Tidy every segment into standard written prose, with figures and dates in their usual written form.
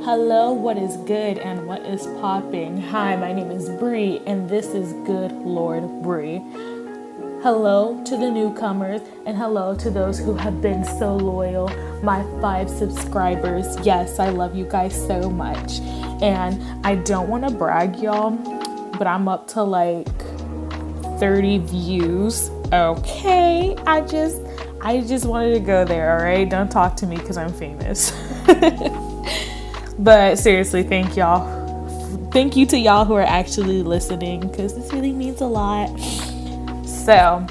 Hello, what is good and what is popping? Hi, my name is Bree and this is Good Lord Bree. Hello to the newcomers and hello to those who have been so loyal, my 5 subscribers. Yes, I love you guys so much. And I don't want to brag, y'all, but I'm up to like 30 views. Okay, I just wanted to go there, all right? Don't talk to me because I'm famous. But seriously, thank y'all. Thank you to y'all who are actually listening because this really means a lot. So,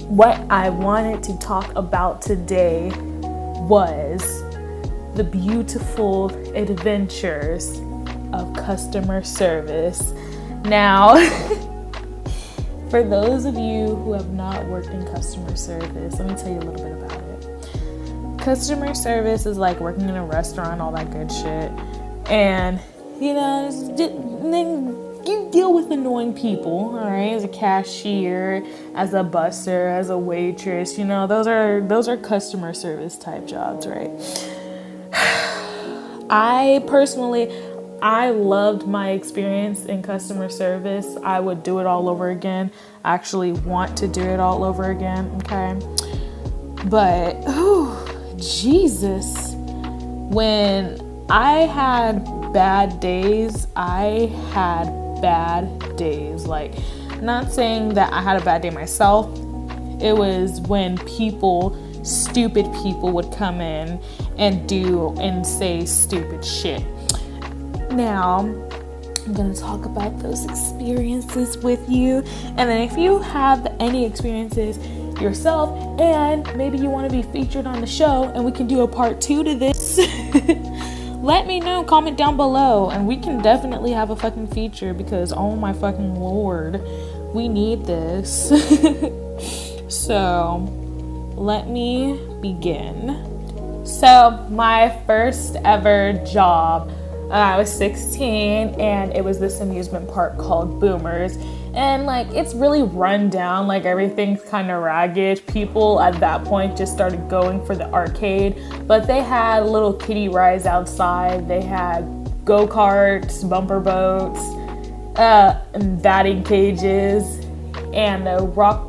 what I wanted to talk about today was the beautiful adventures of customer service. Now, for those of you who have not worked in customer service, let me tell you a little bit about it. Customer service is like working in a restaurant, all that good shit. And, you know, then you deal with annoying people, all right? As a cashier, as a busser, as a waitress, you know, those are customer service type jobs, right? I loved my experience in customer service. I would do it all over again. I actually want to do it all over again, okay? Like, not saying that I had a bad day myself. It was when stupid people would come in and do and say stupid shit. Now, I'm going to talk about those experiences with you. And then if you have any experiences yourself and maybe you want to be featured on the show and we can do a part 2 to this, let me know, comment down below, and we can definitely have a fucking feature because oh my fucking lord, we need this. So let me begin. So my first ever job, I was 16 and it was this amusement park called Boomers. And like, it's really run down, like everything's kind of ragged. People at that point just started going for the arcade, but they had little kiddie rides outside. They had go-karts, bumper boats, and batting cages, and a rock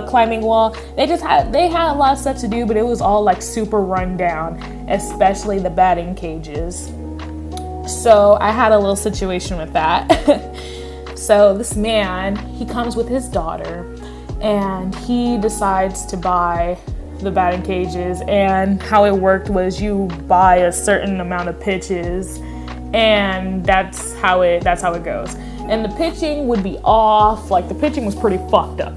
climbing wall. They had a lot of stuff to do, but it was all like super run down, especially the batting cages. So I had a little situation with that. So this man, he comes with his daughter and he decides to buy the batting cages, and how it worked was you buy a certain amount of pitches and that's how it goes. And the pitching would be off, like the pitching was pretty fucked up.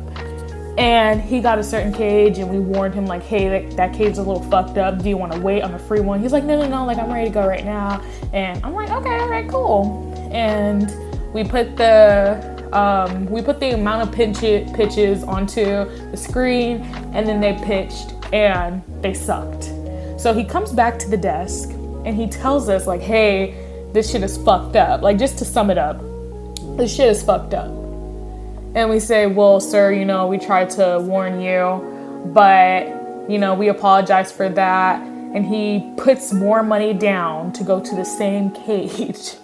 And he got a certain cage and we warned him like, hey, that cage's a little fucked up. Do you want to wait on the free one? He's like, no, like I'm ready to go right now. And I'm like, okay, all right, cool. And we put the amount of pitches onto the screen, and then they pitched and they sucked. So he comes back to the desk and he tells us like, hey, this shit is fucked up. Like, just to sum it up, this shit is fucked up. And we say, well, sir, you know, we tried to warn you, but, you know, we apologize for that. And he puts more money down to go to the same cage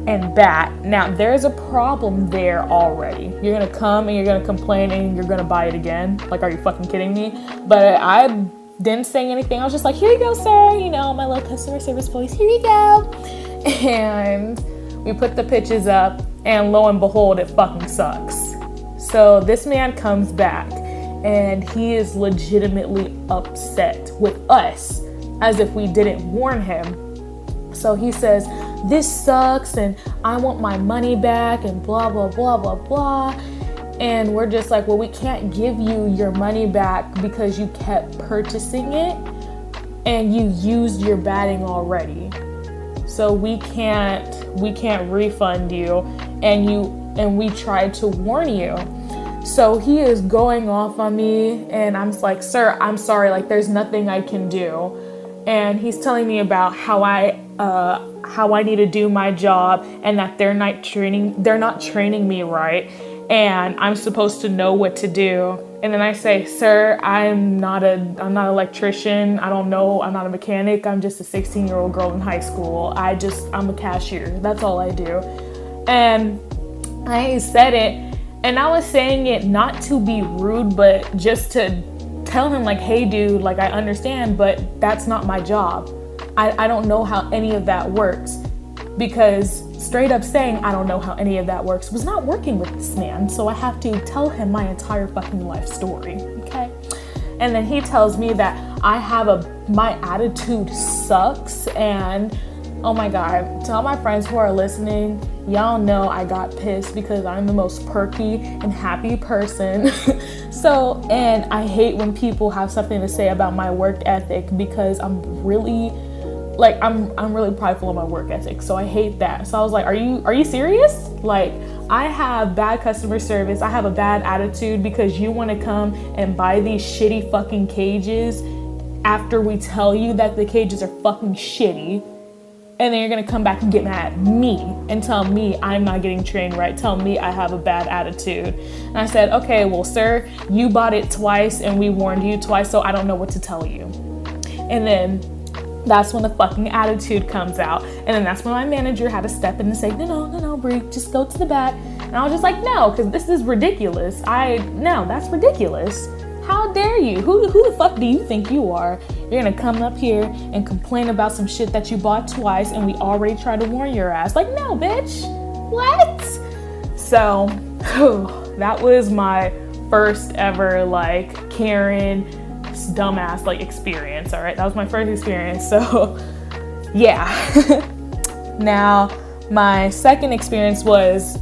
and bat. Now, there's a problem there already. You're going to come and you're going to complain and you're going to buy it again. Like, are you fucking kidding me? But I didn't say anything. I was just like, here you go, sir. You know, my little customer service voice. Here you go. And we put the pitches up and lo and behold, it fucking sucks. So this man comes back and he is legitimately upset with us as if we didn't warn him. So he says, this sucks and I want my money back and blah, blah, blah, blah, blah. And we're just like, well, we can't give you your money back because you kept purchasing it and you used your batting already. So we can't refund you, and we tried to warn you. So he is going off on me and I'm like, sir, I'm sorry, like there's nothing I can do. And he's telling me about how I need to do my job and that they're not training me right. and I'm supposed to know what to do. And then I say, sir, I'm not an electrician. I don't know. I'm not a mechanic. I'm just a 16-year-old girl in high school. I'm a cashier. That's all I do. And I said it, and I was saying it not to be rude, but just to tell him like, hey dude, like I understand, but that's not my job. I don't know how any of that works, because straight up saying I don't know how any of that works was not working with this man. So I have to tell him my entire fucking life story, okay? And then he tells me that my attitude sucks, and oh my God, to all my friends who are listening, y'all know I got pissed because I'm the most perky and happy person. And I hate when people have something to say about my work ethic, because I'm really prideful of my work ethic. So I hate that. So I was like, are you serious? Like, I have bad customer service. I have a bad attitude because you want to come and buy these shitty fucking cages after we tell you that the cages are fucking shitty. And then you're going to come back and get mad at me and tell me I'm not getting trained right. Tell me I have a bad attitude. And I said, okay, well, sir, you bought it twice and we warned you twice, so I don't know what to tell you. And then that's when the fucking attitude comes out. And then that's when my manager had to step in and say, no, Brie, just go to the back. And I was just like, no, because this is ridiculous. No, that's ridiculous. How dare you? Who the fuck do you think you are? You're gonna come up here and complain about some shit that you bought twice and we already tried to warn your ass. Like, no, bitch. What? So, that was my first ever, like, Karen dumbass, like, experience, all right? That was my first experience, so, yeah. Now, my second experience was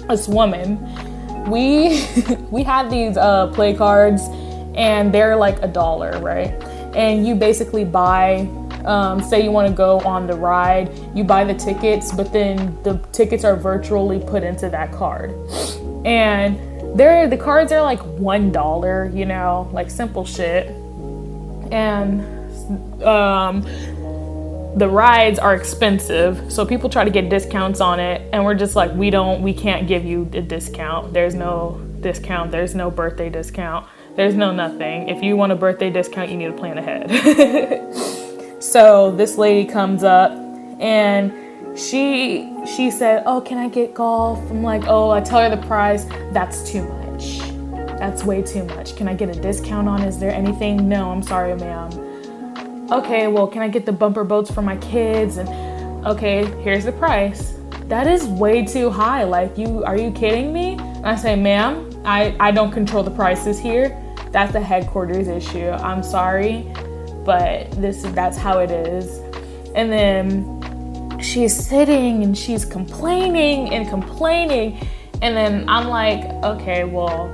this woman. We had these play cards, and they're like $1, right? And you basically buy, say you want to go on the ride, you buy the tickets, but then the tickets are virtually put into that card. And the cards are like $1, you know, like simple shit. And the rides are expensive, so people try to get discounts on it, and we're just like, we can't give you a discount. There's no discount. There's no birthday discount. There's no nothing. If you want a birthday discount, you need to plan ahead. So this lady comes up, and she said, oh, can I get golf? I'm like, oh, I tell her the price. That's too much. That's way too much. Can I get a discount on? Is there anything? No, I'm sorry, ma'am. Okay, well, can I get the bumper boats for my kids? And okay, here's the price. That is way too high. Like, are you kidding me? And I say, ma'am, I don't control the prices here. That's a headquarters issue. I'm sorry, but that's how it is. And then she's sitting and she's complaining. And then I'm like, okay, well,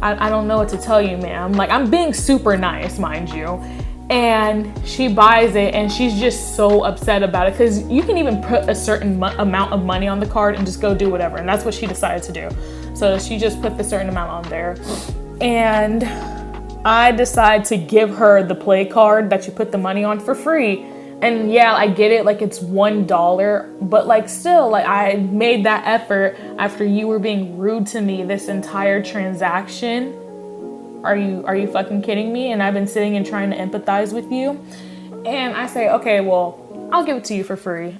I don't know what to tell you, ma'am. Like, I'm being super nice, mind you. And she buys it, and she's just so upset about it, because you can even put a certain amount of money on the card and just go do whatever. And that's what she decided to do. So she just put the certain amount on there. And I decide to give her the play card that you put the money on for free. And yeah, I get it, like it's $1, but like still, like I made that effort after you were being rude to me this entire transaction. Are you fucking kidding me? And I've been sitting and trying to empathize with you. And I say, okay, well, I'll give it to you for free.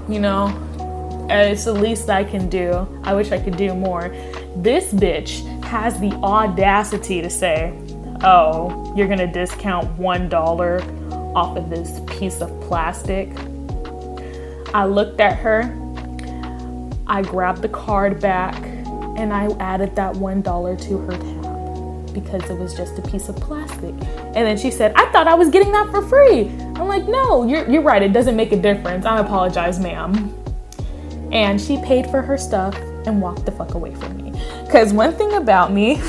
You know, it's the least I can do. I wish I could do more. This bitch has the audacity to say, oh, you're gonna discount $1 off of this piece of plastic. I looked at her, I grabbed the card back, and I added that $1 to her tab, because it was just a piece of plastic. And then she said, I thought I was getting that for free. I'm like, no, you're right. It doesn't make a difference. I apologize, ma'am. And she paid for her stuff and walked the fuck away from me. Because one thing about me,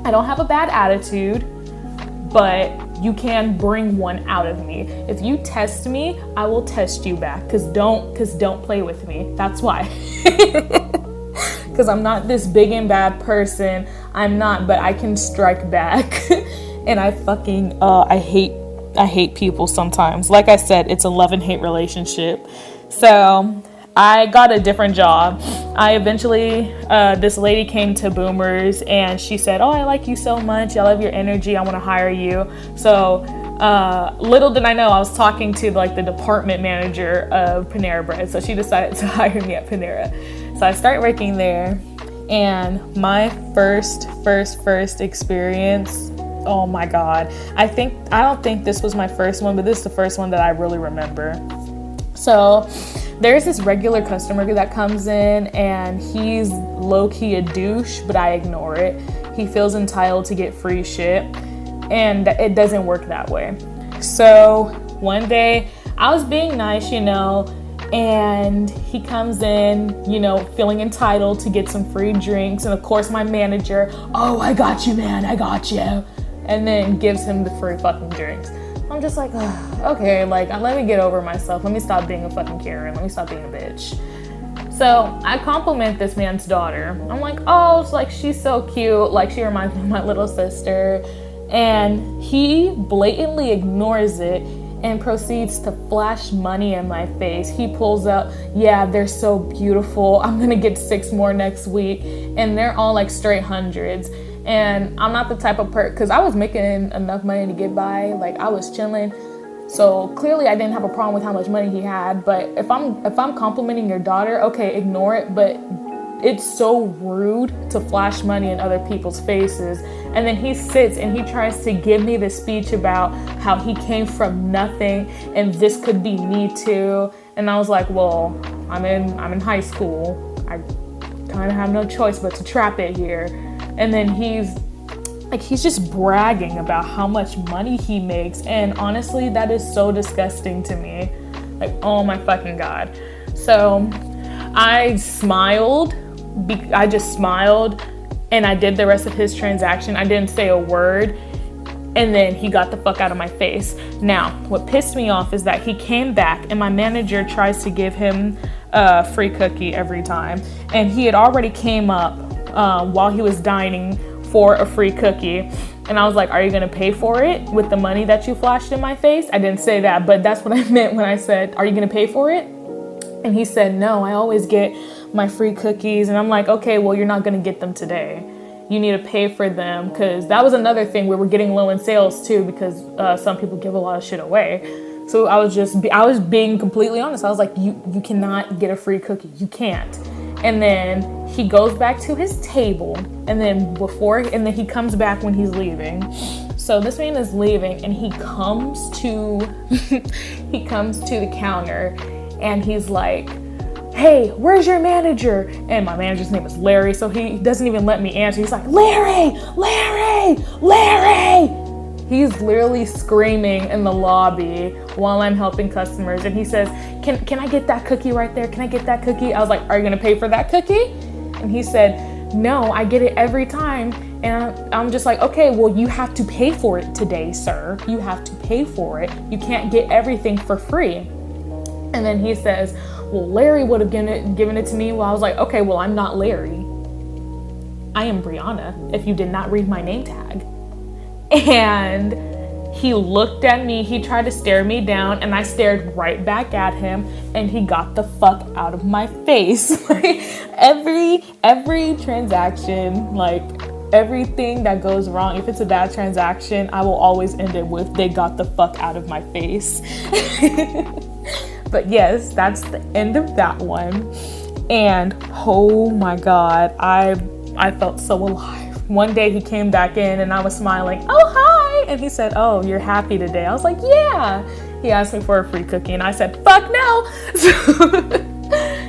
I don't have a bad attitude, but you can bring one out of me. If you test me, I will test you back. Because don't play with me. That's why. Because I'm not this big and bad person. I'm not, but I can strike back. And I fucking, I hate people sometimes. Like I said, it's a love and hate relationship. So, I got a different job. I eventually, this lady came to Boomers and she said, oh, I like you so much. I love your energy. I want to hire you. So little did I know, I was talking to like the department manager of Panera Bread. So she decided to hire me at Panera. So I started working there, and my first experience, oh my God. I don't think this was my first one, but this is the first one that I really remember. So there's this regular customer that comes in, and he's low-key a douche, but I ignore it. He feels entitled to get free shit, and it doesn't work that way. So one day I was being nice, and he comes in, feeling entitled to get some free drinks. And of course my manager, oh, I got you, man, I got you. And then gives him the free fucking drinks. I'm just like, okay, like, let me get over myself. Let me stop being a fucking Karen. Let me stop being a bitch. So I compliment this man's daughter. I'm like, oh, it's like, she's so cute. Like, she reminds me of my little sister. And he blatantly ignores it and proceeds to flash money in my face. He pulls out, yeah, they're so beautiful. I'm gonna get 6 more next week. And they're all like straight hundreds. And I'm not the type of because I was making enough money to get by. Like, I was chilling. So clearly I didn't have a problem with how much money he had. But if I'm complimenting your daughter, okay, ignore it. But it's so rude to flash money in other people's faces. And then he sits and he tries to give me the speech about how he came from nothing and this could be me too. And I was like, well, I'm in high school. I kind of have no choice but to trap it here. And then he's just bragging about how much money he makes. And honestly, that is so disgusting to me. Like, oh my fucking God. So I smiled. I just smiled and I did the rest of his transaction. I didn't say a word. And then he got the fuck out of my face. Now, what pissed me off is that he came back and my manager tries to give him a free cookie every time. And he had already came up while he was dining for a free cookie. And I was like, are you gonna pay for it with the money that you flashed in my face? I didn't say that, but that's what I meant when I said, are you gonna pay for it? And he said, no, I always get my free cookies. And I'm like, okay, well, you're not gonna get them today. You need to pay for them, because that was another thing. We were getting low in sales too, because some people give a lot of shit away. So I was being completely honest. I was like, you cannot get a free cookie. You can't. And then he goes back to his table, and then he comes back when he's leaving. So this man is leaving, and he comes to the counter, and he's like, hey, where's your manager? And my manager's name is Larry, so he doesn't even let me answer. He's like, Larry! He's literally screaming in the lobby while I'm helping customers. And he says, can I get that cookie right there? Can I get that cookie? I was like, are you gonna pay for that cookie? And he said, no, I get it every time. And I'm just like, okay, well, you have to pay for it today, sir. You have to pay for it. You can't get everything for free. And then he says, well, Larry would have given it to me. Well, I was like, okay, well, I'm not Larry. I am Brianna, if you did not read my name tag. And he looked at me, he tried to stare me down, and I stared right back at him, and he got the fuck out of my face. Like, every transaction, like, everything that goes wrong, if it's a bad transaction, I will always end it with, they got the fuck out of my face. But yes, that's the end of that one. And oh my God, I felt so alive. One day he came back in and I was smiling, oh, hi. And he said, oh, you're happy today. I was like, yeah. He asked me for a free cookie and I said, fuck no.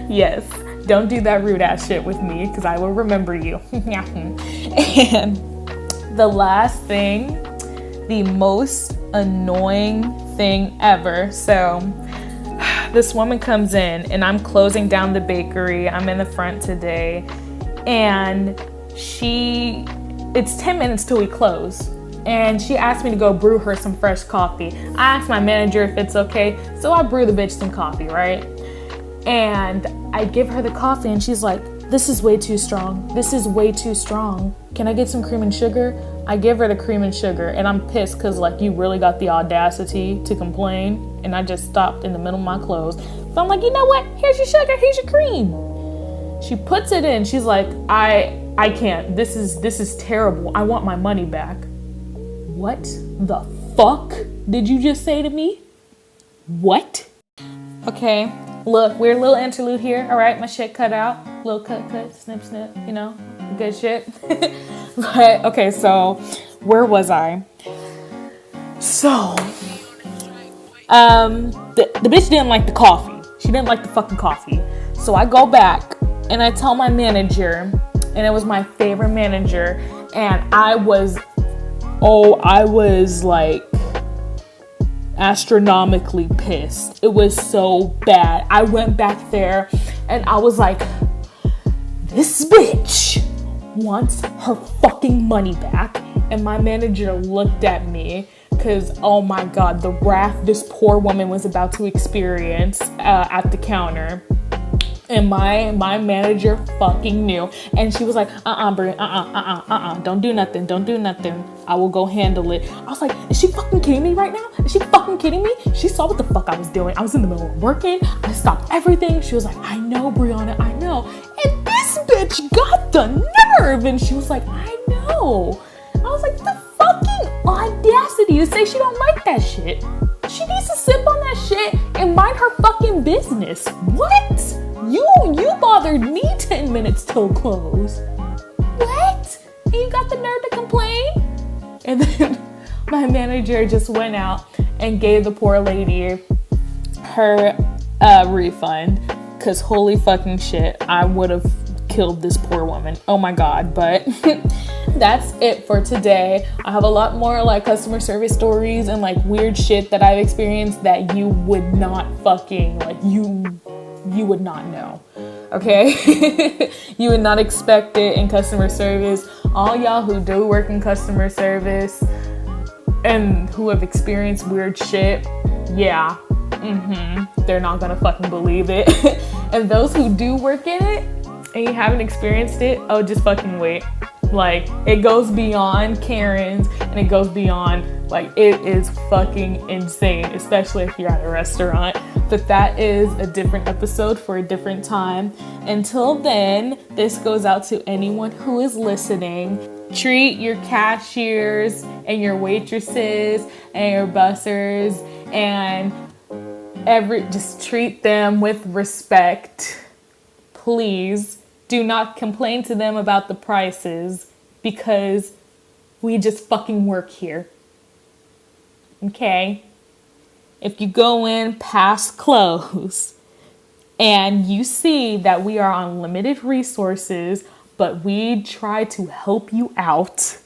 Yes, don't do that rude ass shit with me, because I will remember you. And the last thing, the most annoying thing ever. So this woman comes in and I'm closing down the bakery. I'm in the front today, and it's 10 minutes till we close. And she asked me to go brew her some fresh coffee. I asked my manager if it's okay. So I brew the bitch some coffee, right? And I give her the coffee and she's like, this is way too strong. This is way too strong. Can I get some cream and sugar? I give her the cream and sugar, and I'm pissed because, like, you really got the audacity to complain. And I just stopped in the middle of my clothes. So I'm like, you know what? Here's your sugar, here's your cream. She puts it in. She's like, I can't. This is terrible. I want my money back. What the fuck did you just say to me? What? Okay, look, we're a little interlude here, all right? My shit cut out. Little cut, snip, you know, good shit. But, okay, so where was I? So, the bitch didn't like the coffee. She didn't like the fucking coffee. So I go back and I tell my manager, and it was my favorite manager, and I was like astronomically pissed. It was so bad. I went back there and I was like, this bitch wants her fucking money back. And my manager looked at me because, oh my God, the wrath this poor woman was about to experience at the counter. And my manager fucking knew. And she was like, Brie, don't do nothing. I will go handle it. I was like, is she fucking kidding me right now? Is she fucking kidding me? She saw what the fuck I was doing. I was in the middle of working. I stopped everything. She was like, I know, Brianna, I know. And this bitch got the nerve. And she was like, I know. I was like, the fucking audacity to say she don't like that shit. She needs to sip on that shit and mind her fucking business. What? You bothered me 10 minutes till close. What? And you got the nerve to complain? And then my manager just went out and gave the poor lady her refund. Cause holy fucking shit, I would have killed this poor woman. Oh my God. But that's it for today. I have a lot more like customer service stories and like weird shit that I've experienced that you would not fucking like you would not know. Okay? You would not expect it in customer service. All y'all who do work in customer service and who have experienced weird shit, yeah. They're not gonna fucking believe it. And those who do work in it and you haven't experienced it, oh, just fucking wait. Like, it goes beyond Karen's and it goes beyond, like, it is fucking insane, especially if you're at a restaurant. But that is a different episode for a different time. Until then, this goes out to anyone who is listening. Treat your cashiers and your waitresses and your bussers and just treat them with respect. Please do not complain to them about the prices because we just fucking work here. Okay? If you go in past close and you see that we are on limited resources, but we try to help you out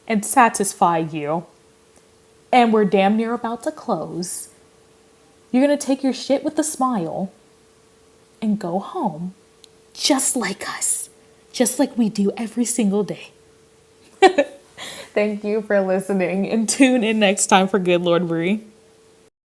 and satisfy you, and we're damn near about to close, you're gonna take your shit with a smile and go home. Just like us. Just like we do every single day. Thank you for listening and tune in next time for Good Lord Brie.